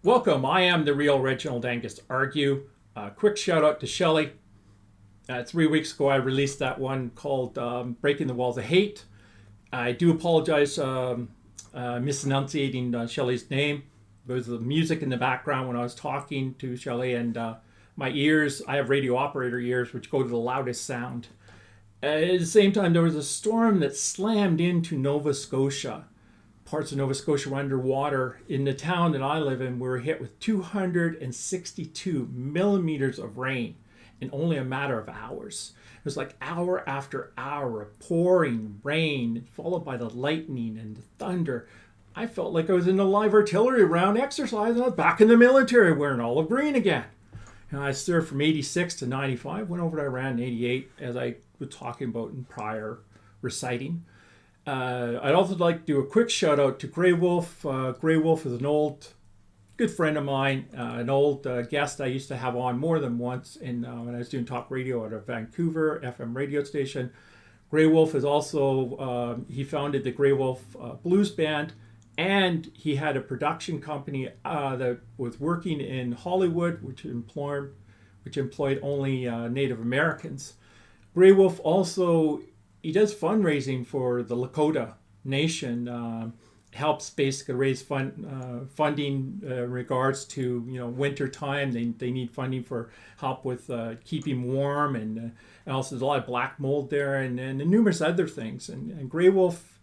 Welcome. I am the Real Reginald Angus Argue. Quick shout out to Shelley. 3 weeks ago, I released that one called Breaking the Walls of Hate. I do apologize misenunciating Shelley's name. There was the music in the background when I was talking to Shelley, and my ears, I have radio operator ears, which go to the loudest sound. At the same time, there was a storm that slammed into Nova Scotia. Parts of Nova Scotia were underwater. In the town that I live in, we were hit with 262 millimeters of rain in only a matter of hours. It was like hour after hour of pouring rain, followed by the lightning and the thunder. I felt like I was in a live artillery round exercise, and I was back in the military wearing olive green again. And I served from 86 to 95, went over to Iran in 88, as I was talking about in prior reciting. I'd also like to do a quick shout out to Grey Wolf. Grey Wolf is an old good friend of mine, an old guest I used to have on more than once when I was doing talk radio at a Vancouver FM radio station. Grey Wolf is also, he founded the Grey Wolf Blues Band, and he had a production company that was working in Hollywood, which employed only Native Americans. Grey Wolf also, he does fundraising for the Lakota Nation, helps basically raise funding in regards to winter time. They need funding for help with keeping warm, and also there's a lot of black mold there, and numerous other things. And Grey Wolf,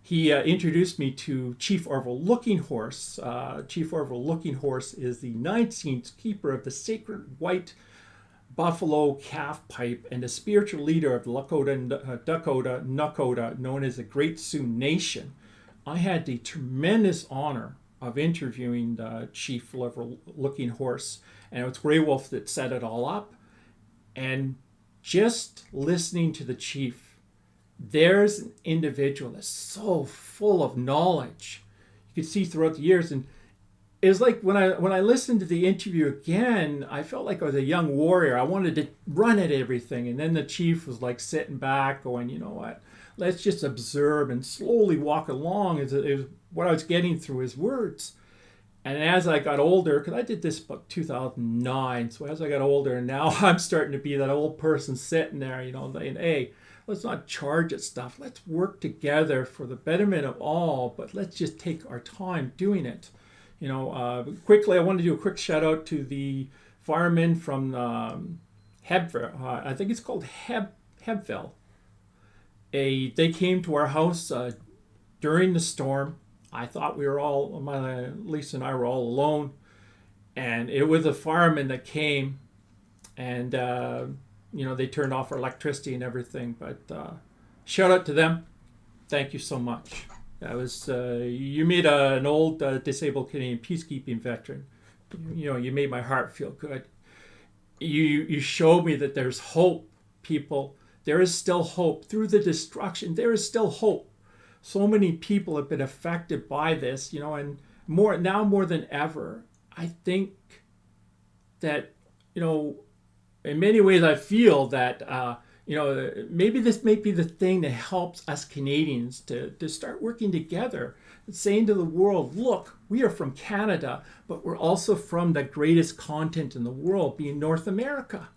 he introduced me to Chief Arvol Looking Horse. Chief Arvol Looking Horse is the 19th keeper of the sacred white buffalo calf pipe and the spiritual leader of the Dakota, Nakota, known as the Great Sioux Nation. I had the tremendous honor of interviewing the Chief Arvol Looking Horse, and it was Grey Wolf that set it all up. And just listening to the chief, there's an individual that's so full of knowledge. You could see throughout the years, and it was like when I listened to the interview again, I felt like I was a young warrior. I wanted to run at everything, and then the chief was like sitting back, going, "You know what? Let's just observe and slowly walk along." It was what I was getting through his words. And as I got older, because I did this about 2009, so as I got older, and now I'm starting to be that old person sitting there, saying, "Hey, let's not charge at stuff. Let's work together for the betterment of all, but let's just take our time doing it." Quickly, I want to do a quick shout out to the firemen from Hebbville. I think it's called Hebbville. They came to our house during the storm. I thought Lisa and I were all alone, and it was a fireman that came, and they turned off our electricity and everything. But shout out to them. Thank you so much. That was you made an old disabled Canadian Peacekeeping Veteran. You made my heart feel good. You showed me that there's hope, people. There is still hope through the destruction. There is still hope. So many people have been affected by this, and more than ever. I think that in many ways I feel that. Maybe this may be the thing that helps us Canadians to start working together, saying to the world, look, we are from Canada, but we're also from the greatest continent in the world, being North America.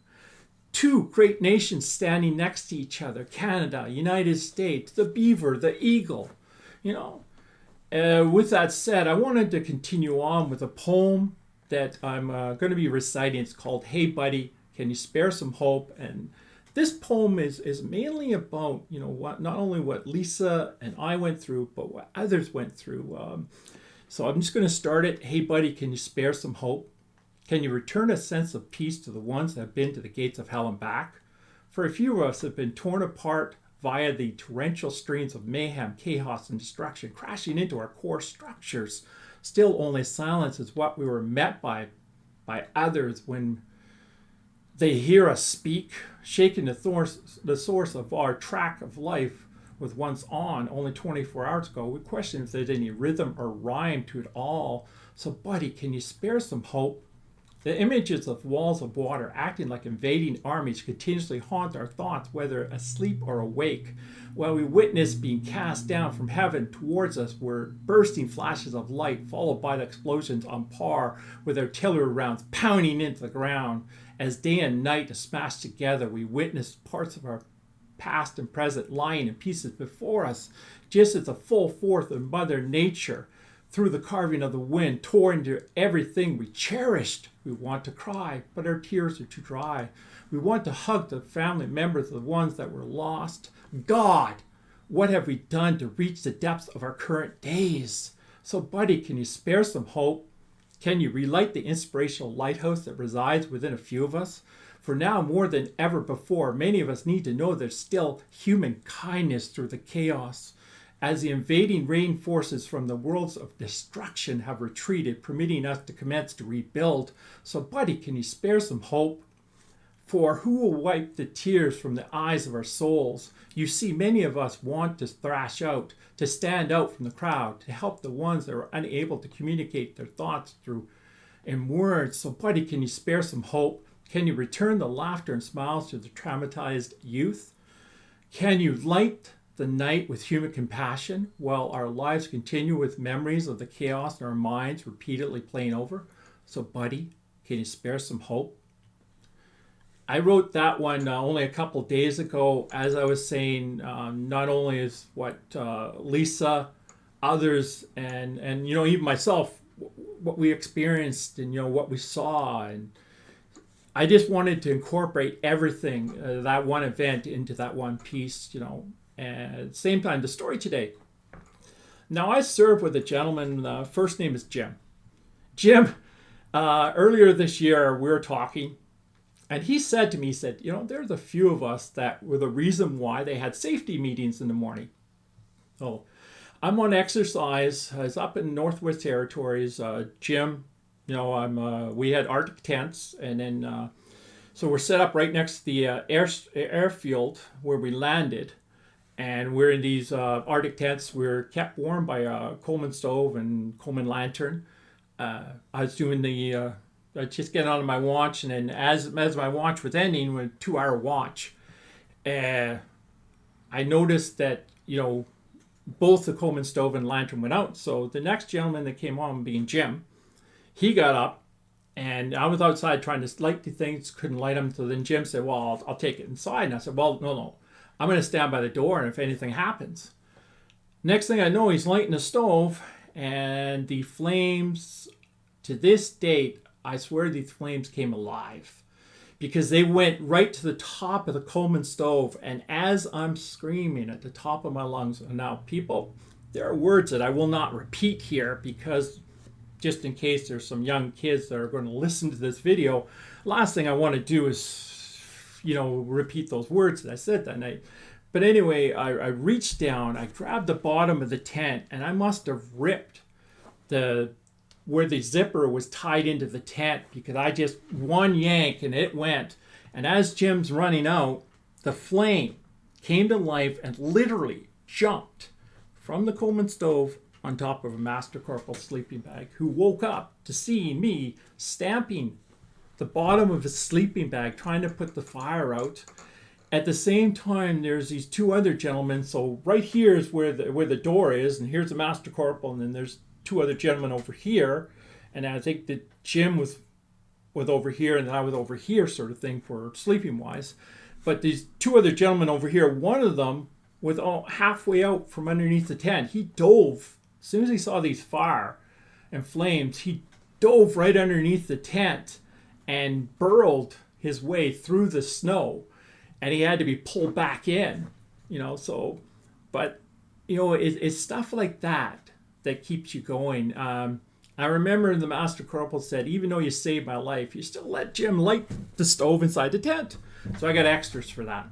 Two great nations standing next to each other, Canada, United States, the beaver, the eagle. With that said, I wanted to continue on with a poem that I'm going to be reciting. It's called "Hey Buddy, Can You Spare Some Hope?" And this poem is mainly about, not only what Lisa and I went through, but what others went through. So I'm just going to start it. Hey, buddy, can you spare some hope? Can you return a sense of peace to the ones that have been to the gates of hell and back? For a few of us have been torn apart via the torrential streams of mayhem, chaos, and destruction, crashing into our core structures. Still, only silence is what we were met by others when they hear us speak, shaking the source of our track of life with once on only 24 hours ago. We question if there's any rhythm or rhyme to it all. So, buddy, can you spare some hope? The images of walls of water acting like invading armies continuously haunt our thoughts, whether asleep or awake. While we witness being cast down from heaven towards us were bursting flashes of light, followed by the explosions on par with artillery rounds pounding into the ground. As day and night are smashed together, we witness parts of our past and present lying in pieces before us, just as the full force of Mother Nature, through the carving of the wind, tore into everything we cherished. We want to cry, but our tears are too dry. We want to hug the family members of the ones that were lost. God, what have we done to reach the depths of our current days? So, buddy, can you spare some hope? Can you relight the inspirational lighthouse that resides within a few of us? For now, more than ever before, many of us need to know there's still human kindness through the chaos. As the invading rain forces from the worlds of destruction have retreated, permitting us to commence to rebuild. So, buddy, can you spare some hope? For who will wipe the tears from the eyes of our souls? You see, many of us want to thrash out, to stand out from the crowd, to help the ones that are unable to communicate their thoughts through in words. So, buddy, can you spare some hope? Can you return the laughter and smiles to the traumatized youth? Can you light the night with human compassion while our lives continue with memories of the chaos in our minds repeatedly playing over? So, buddy, can you spare some hope? I wrote that one only a couple days ago. As I was saying, not only is what Lisa, others, and even myself, what we experienced and what we saw, and I just wanted to incorporate everything that one event into that one piece. And at the same time, the story today. Now, I served with a gentleman. First name is Jim. Jim, earlier this year, we were talking. And he said to me, there's a few of us that were the reason why they had safety meetings in the morning. Oh, I'm on exercise. I was up in Northwest Territories. Jim, we had Arctic tents. And then, so we're set up right next to the airfield where we landed. And we're in these Arctic tents. We're kept warm by a Coleman stove and Coleman lantern. I was doing I just get on my watch, and then as my watch was ending, with a 2-hour watch, I noticed that both the Coleman stove and lantern went out. So the next gentleman that came on, being Jim, he got up, and I was outside trying to light the things, couldn't light them. So then Jim said, "Well, I'll take it inside." And I said, "Well, no, I'm going to stand by the door, and if anything happens." Next thing I know, he's lighting the stove, and the flames, to this date, I swear these flames came alive, because they went right to the top of the Coleman stove. And as I'm screaming at the top of my lungs, and now people, there are words that I will not repeat here, because just in case there's some young kids that are going to listen to this video, last thing I want to do is, repeat those words that I said that night. But anyway, I reached down, I grabbed the bottom of the tent, and I must have ripped where the zipper was tied into the tent, because I just one yank and it went. And as Jim's running out, the flame came to life and literally jumped from the Coleman stove on top of a Master Corporal sleeping bag, who woke up to see me stamping the bottom of his sleeping bag, trying to put the fire out. At the same time, there's these two other gentlemen. So right here is where the door is, and here's the Master Corporal, and then there's two other gentlemen over here, and I think that Jim was over here, and then I was over here, sort of thing, for sleeping wise. But these two other gentlemen over here, one of them was halfway out from underneath the tent. He dove, as soon as he saw these fire and flames, he dove right underneath the tent and burrowed his way through the snow, and he had to be pulled back in, so, but, it's stuff like that keeps you going. I remember the Master Corporal said, even though you saved my life, you still let Jim light the stove inside the tent. So I got extras for that.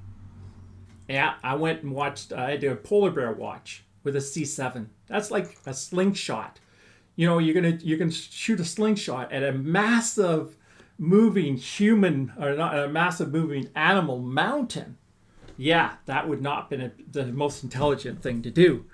Yeah, I went and watched, I did a polar bear watch with a C7. That's like a slingshot. You can shoot a slingshot at a massive moving human, or not a massive moving animal mountain. Yeah, that would not have been the most intelligent thing to do.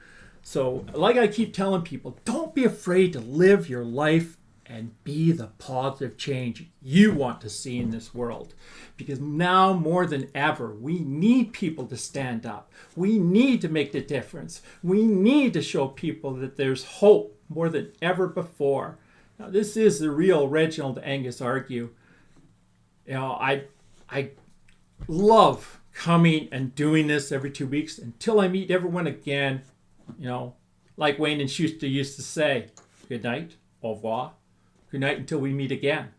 So, like I keep telling people, don't be afraid to live your life and be the positive change you want to see in this world. Because now more than ever, we need people to stand up. We need to make the difference. We need to show people that there's hope more than ever before. Now, this is the Real Reginald Angus Argue. You know, I love coming and doing this every 2 weeks until I meet everyone again. You know, like Wayne and Schuster used to say, good night, au revoir. Good night until we meet again.